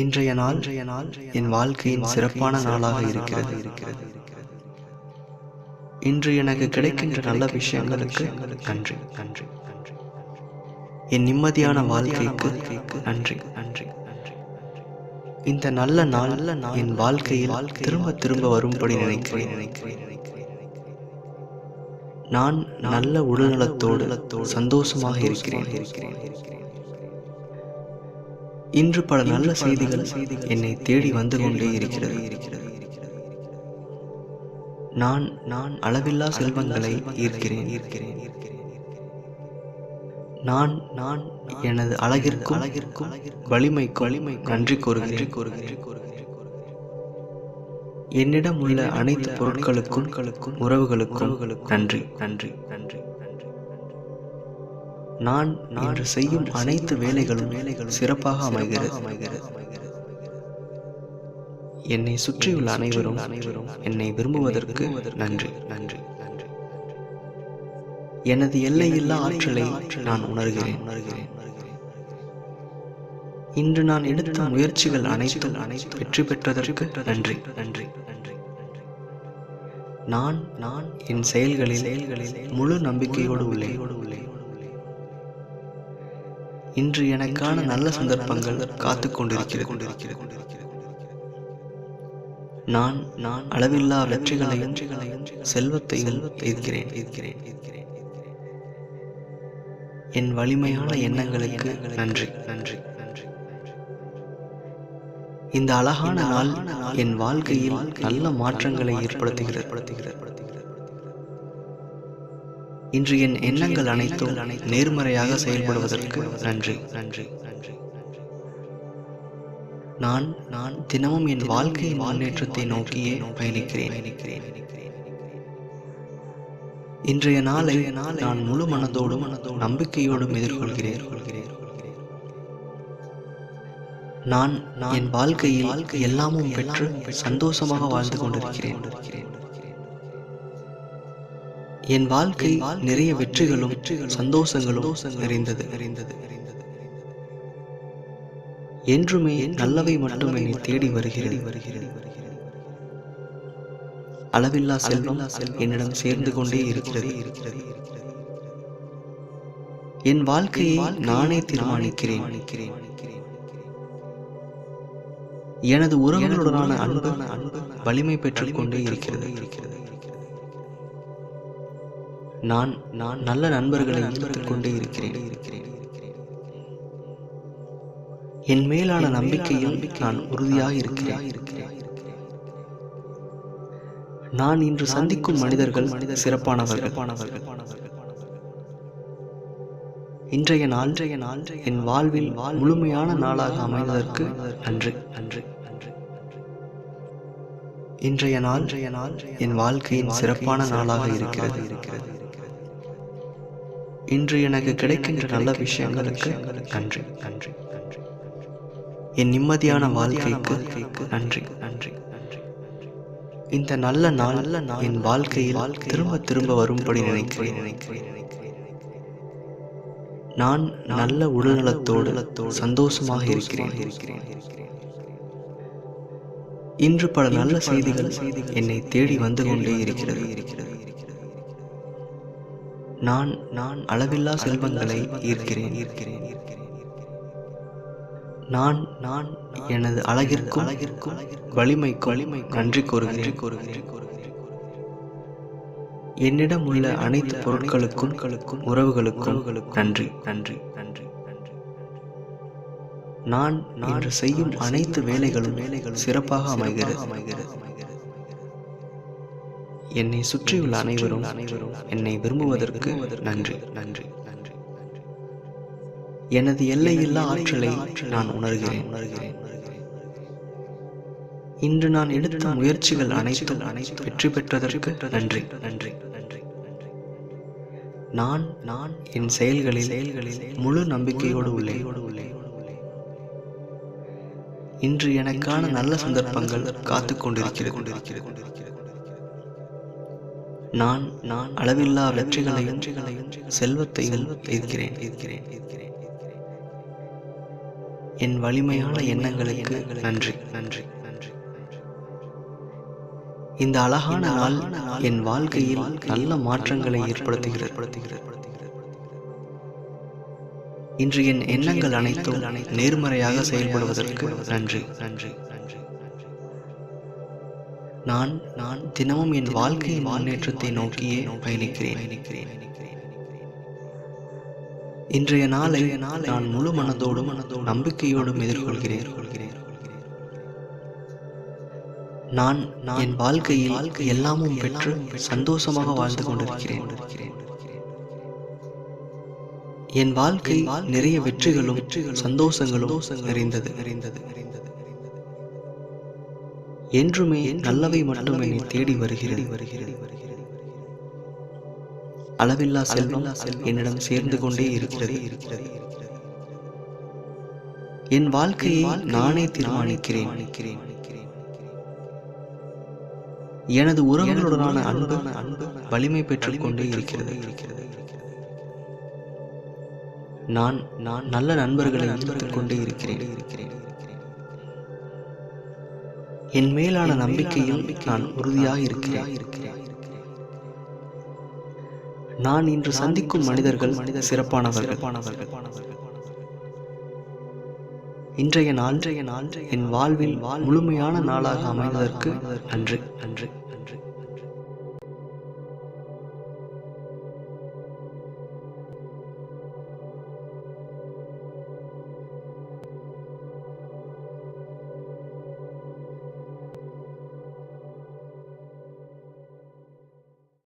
இன்றைய நாள் என் வாழ்க்கையின் சிறப்பான நாளாக இருக்கிறது. இன்று எனக்கு கிடைக்கின்ற நல்ல விஷயங்களுக்கு நன்றி. என் நிம்மதியான வாழ்க்கைக்கு நன்றி. இந்த நல்ல நாள் என் வாழ்க்கையில் திரும்ப திரும்ப வரும்படி நினைக்கிறேன். நான் நல்ல உடல்நலத்தோடு சந்தோஷமாக இருக்கிறேன். இன்று பல நல்ல செய்திகள் என்னை தேடி வந்து கொண்டே இருக்கிறது. நான் அளவில்லா செல்வங்களை ஈர்க்கிறேன். நான் எனது அழகிற்கும் வலிமைக்கும் நன்றி கூறுகிறேன். என்னிடம் உள்ள அனைத்து பொருட்களுக்கும் உறவுகளுக்கும் நன்றி. நான் இன்று செய்யும் அனைத்து வேலைகளும் சிறப்பாக அமைகிறது. என்னை சுற்றியுள்ள அனைவரும் என்னை விரும்புவதற்கு நன்றி. எனது எல்லையில்லா ஆற்றலை நான் உணர்கிறேன். இன்று நான் எடுத்த முயற்சிகள் அனைத்தும் வெற்றி பெற்றதற்கு நன்றி. நான் என் செயல்களில் முழு நம்பிக்கையோடு உள்ளேன். இன்று எனக்கான நல்ல சந்தர்ப்பங்கள் காத்துக் கொண்டிருக்கிறது. நான் அளவில்லா வெற்றிகளையும் செல்வத்தையும் ஈர்க்கிறேன். என் வலிமையான எண்ணங்களுக்கு நன்றி. இந்த அழகான நாள் என் வாழ்க்கையில் நல்ல மாற்றங்களை ஏற்படுத்துகிறது. இன்று என் எண்ணங்கள் அனைத்தும் நேர்மறையாக செயல்படுவதற்கு நன்றி. நான் தினமும் என் வாழ்க்கையின் முன்னேற்றத்தை நோக்கியே பயணிக்கிறேன். இன்றைய நாளை நான் முழு மனதோடும் நம்பிக்கையோடும் எதிர்கொள்கிறேன். நான் என் வாழ்க்கையில் எல்லாமும் பெற்று சந்தோஷமாக வாழ்ந்து கொண்டிருக்கிறேன். என் வாழ்க்கை நிறைய வெற்றிகளும் சந்தோஷங்களும் நிறைந்தது. என்றுமே நல்லவை மட்டும் என்னை தேடி வருகிறது. அளவில்லா செல்வம் என்னிடம் சேர்ந்து கொண்டே இருக்கிறது. என் வாழ்க்கையை நானே தீர்மானிக்கிறேன். எனது உறவுகளுடனான அன்பு வலிமை பெற்றுக் கொண்டே இருக்கிறது. நான் நல்ல நண்பர்களை ஈர்த்துக் கொண்டே இருக்கிறேன். என் மேலான நம்பிக்கையில் நான் உறுதியாக இருக்கிறேன். நான் இன்று சந்திக்கும் மனிதர்கள் சிறப்பானவர்கள். இன்றைய நாள் என் வாழ்வில் முழுமையான நாளாக அமைவதற்கு நன்றி. இன்றைய நாள் என் வாழ்க்கையின் சிறப்பான நாளாக இருக்கிறது. இன்று எனக்கு கிடைக்கின்ற நல்ல விஷயங்களுக்கு நன்றி. என் நிம்மதியான வாழ்க்கைக்கு நன்றி. இந்த நல்ல நாள் என் வாழ்க்கையில் திரும்ப திரும்ப வரும்படி நினைக்கிறேன். நான் நல்ல உடல்நலத்தோடு சந்தோஷமாக இருக்கிறேன். இன்று பல நல்ல செய்திகள் என்னை தேடி வந்து கொண்டே இருக்கிறது. நான் அளவில்லா செல்வங்களை ஈர்க்கிறேன். நான் எனது அழகிற்கும் வலிமைக்கும் நன்றி கூறுகிறேன். என்னிடம் உள்ள அனைத்து பொருட்களுக்கும் உறவுகளுக்கும் நன்றி. நான் இன்று செய்யும் அனைத்து வேலைகளும் சிறப்பாக அமைகிறது. என்னை சுற்றியுள்ள அனைவரும் என்னை விரும்புவதற்கு நன்றி. எனது எல்லையில்லா ஆற்றலை நான் உணர்கிறேன். இன்று நான் எடுத்த முயற்சிகள் அனைத்தும் வெற்றி பெற்றதற்கு நன்றி. நான் என் செயல்களில் முழு நம்பிக்கையோடு உள்ளேன். இன்று எனக்கான நல்ல சந்தர்ப்பங்கள் காத்துக் கொண்டிருக்கிறது. நான் அளவில்லா வெற்றிகளையும் செல்வத்தையும் ஈர்க்கிறேன். என் வலிமையான எண்ணங்களுக்கு நன்றி. நன்றி. இந்த அழகான நாள் என் வாழ்க்கையில் நல்ல மாற்றங்களை ஏற்படுத்துகிறது. இன்று என் எண்ணங்கள் அனைத்தும் நேர்மறையாக செயல்படுவதற்கு நன்றி. நன்றி. நான் தினமும் என் வாழ்க்கையின் முன்னேற்றத்தை நோக்கியே பயணிக்கிறேன். இன்றைய நாளை நான் முழு மனதோடும் நம்பிக்கையோடும் எதிர்கொள்கிறேன். நான் என் வாழ்க்கையில் எல்லாமும் பெற்று சந்தோஷமாக வாழ்ந்து கொண்டிருக்கிறேன். என் வாழ்க்கை நிறைய வெற்றிகளும் சந்தோஷங்களும் நிறைந்தது. என்றுமே நல்லவை மட்டும் என்னை தேடி வருகிறது. அளவில்லா செல்வம் என்னிடம் சேர்ந்து கொண்டே இருக்கிறது. என் வாழ்க்கையை நானே தீர்மானிக்கிறேன். எனது உறவுகளுடனான அன்பு வலிமை பெற்றுக் கொண்டே இருக்கிறது. நான் நல்ல நண்பர்களை ஈர்த்துக் கொண்டே இருக்கிறேன். என் மேலான நம்பிக்கையில் நான் உறுதியாக இருக்கிறேன். நான் இன்று சந்திக்கும் மனிதர்கள் சிறப்பானவர்கள். இன்றைய நாள் என் வாழ்வில் முழுமையான நாளாக அமைந்ததற்கு நன்றி.